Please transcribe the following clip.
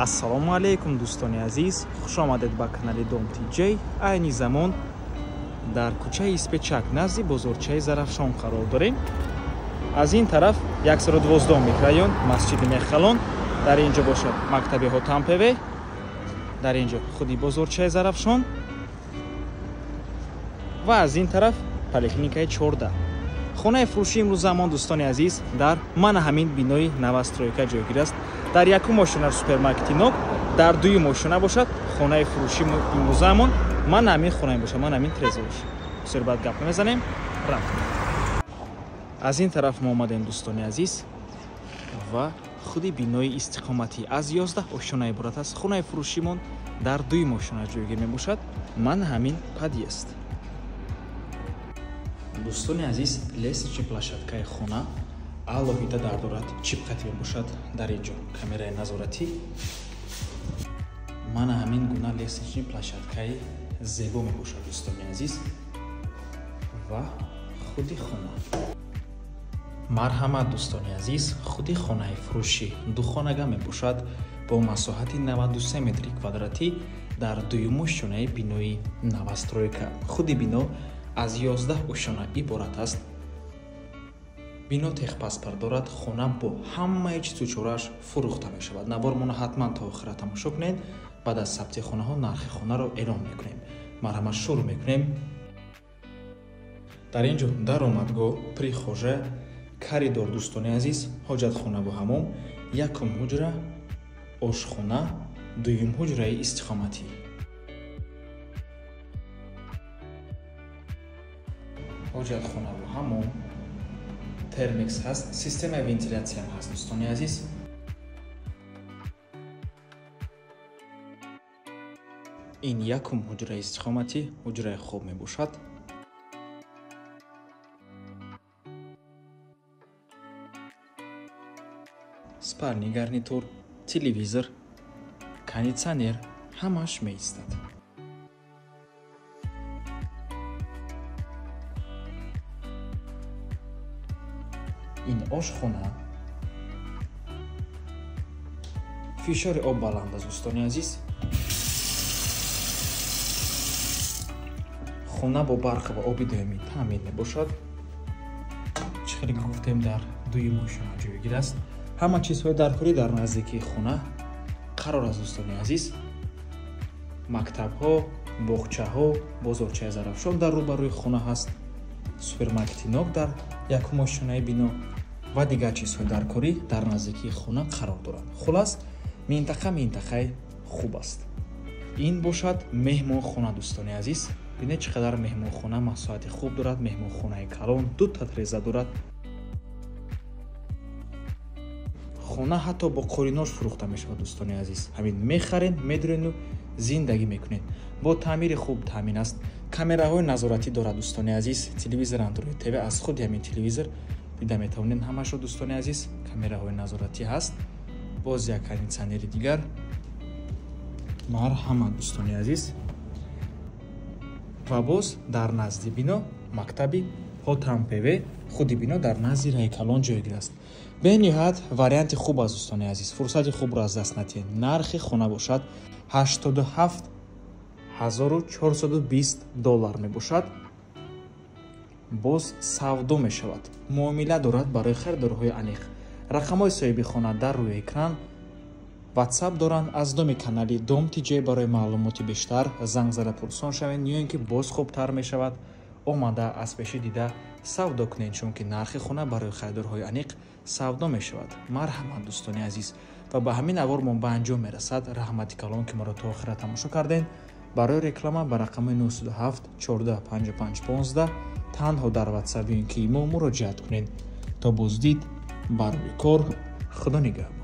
ассалому алейкум дӯстони азиз, хуш омадед ба канали Dom TJ. Айни замон дар кӯчаи Испечак назди бозорчаи Зарафшон қарор дорем. аз ин тараф 112 микрорайон масҷиди Мехалон, дар инҷо бошад мактаби Ҳотампеве, дар инҷо худи бозорчаи Зарафшон ва аз ин тараф поликлиникаи 14. хонаи фурӯшии имрӯз замон дӯстони азиз дар мана ҳамин бинои навастройка ҷойгир аст. дар якум ошона супермаркети Нок, дар дуюм ошона бошад хонаи фурӯшии имрӯз замон. мана ҳамин хонаи бошад, мана ҳамин трезориш. сӯрбат гап намезанем, рафтем. аз ин тараф мо омадем дӯстони азиз ва худи бинои истиқоматӣ аз 11 ошона иборат аст. хонаи фурӯшимон дар дуюм ошона ҷойгир мебошад. мана ҳамин подъезд. дӯстони азиз, лестничи площадкаи хона алоҳида дар дорад чипқати мебошад. дар инҷо камераи назоратӣ. мана ҳамин гуна лестничи площадкаи зебо мебошад дӯстони азиз ва худи хона. марҳамат дӯстони азиз, худи хонаи фурӯшӣ духонага мебошад бо масоҳати 93 метри квадратӣ дар дуюм ошонаи бинои навастройка. худи бино аз 11 ошона иборат аст. бино техпаспорт дорад. хона бо ҳамаи чизу чорааш фурӯхта мешавад. набормона ҳатман то охира тамошо кунед. баъд аз сабти хонаҳо нархи хонаро эълон мекунем. марҳамат, шурӯъ мекунем. дар ин ҷо даромадгоҳ, прихожа, коридор дӯстони азиз, ҳоҷатхона бо ҳамом, якум ҳуҷра, ошхона, дуюм ҳуҷраи истиқоматӣ. ҳоҷатхона бо ҳамом, термикс ҳаст, системаи вентилятсияам ҳаст дӯстони азиз. ин якум ҳуҷраи истиқоматӣ, ҳуҷраи хоб мебошад. спальни гарнитур, телевизор, кондитсионер ҳамаш меистад. ин ошхона фишори об баланд аст дӯстони азиз. хона бо барқ ва оби доимӣ таъмин мебошад. чӣ хеле гуфтем дар дуюм ошона ҷойгир аст. ҳама чизҳои даркорӣ дар наздикии хона қарор аст дӯстони азиз. мактабҳо, боғчаҳо, бозорчаи Зарафшон дар рӯбарӯи хона ҳаст. супермаркети Нок дар якум ошонаи бино ва дигар чизҳои даркорӣ дар наздикии хона қарор доранд. хулас, минтақаи хуб аст. ин бошад меҳмонхона дӯстони азиз. бинед чӣ қадар меҳмонхона масоҳати хуб дорад. меҳмонхонаи калон, дута треза дорад. хона ҳатто бо қоринош фурӯхта мешавад дӯстони азиз. ҳамин мехарен, медурену зиндагӣ мекунед. бо таъмири хуб таъмин аст. камераҳои назоратӣ дорад дӯстони азиз. телевизор Android TV аз худи ҳамин телевизор дида метавонед ҳамашро дӯстони азиз. камераҳои назоратӣ ҳаст. боз як кондитсионери дигар. марҳамат дӯстони азиз. ва боз дар назди бино мактаби Ҳотампеве. худи бино дар назди Раи Калон ҷойгир аст. бениҳоят варианти хуб аст дӯстони азиз. фурсати хубро аз даст надиҳед. нархи хона бошад $87,420 мебошад. боз савдо мешавад. муомила дорад барои харидорҳои аниқ. рақамҳои соҳиби хона дар рӯи экран. ватсап доранд. аз доми канали Dom TJ барои маълумоти бештар занг зада пурсон шавед. ё ин ки боз хубтар мешавад. омада аз пеши дида савдо кунед, чунки нархи хона барои харидорҳои аниқ савдо мешавад. марҳамат дӯстони азиз. ва ба ҳамин авор мо ба анҷом мерасад. раҳмати калон ки моро то охира тамошо кардем. барои реклама ба рақамҳои 927 14 55 15 танҳо дар ватсап ё ин ки имо муроҷиат кунед. то боздид, бар рӯи кор. худо нигаҳбон.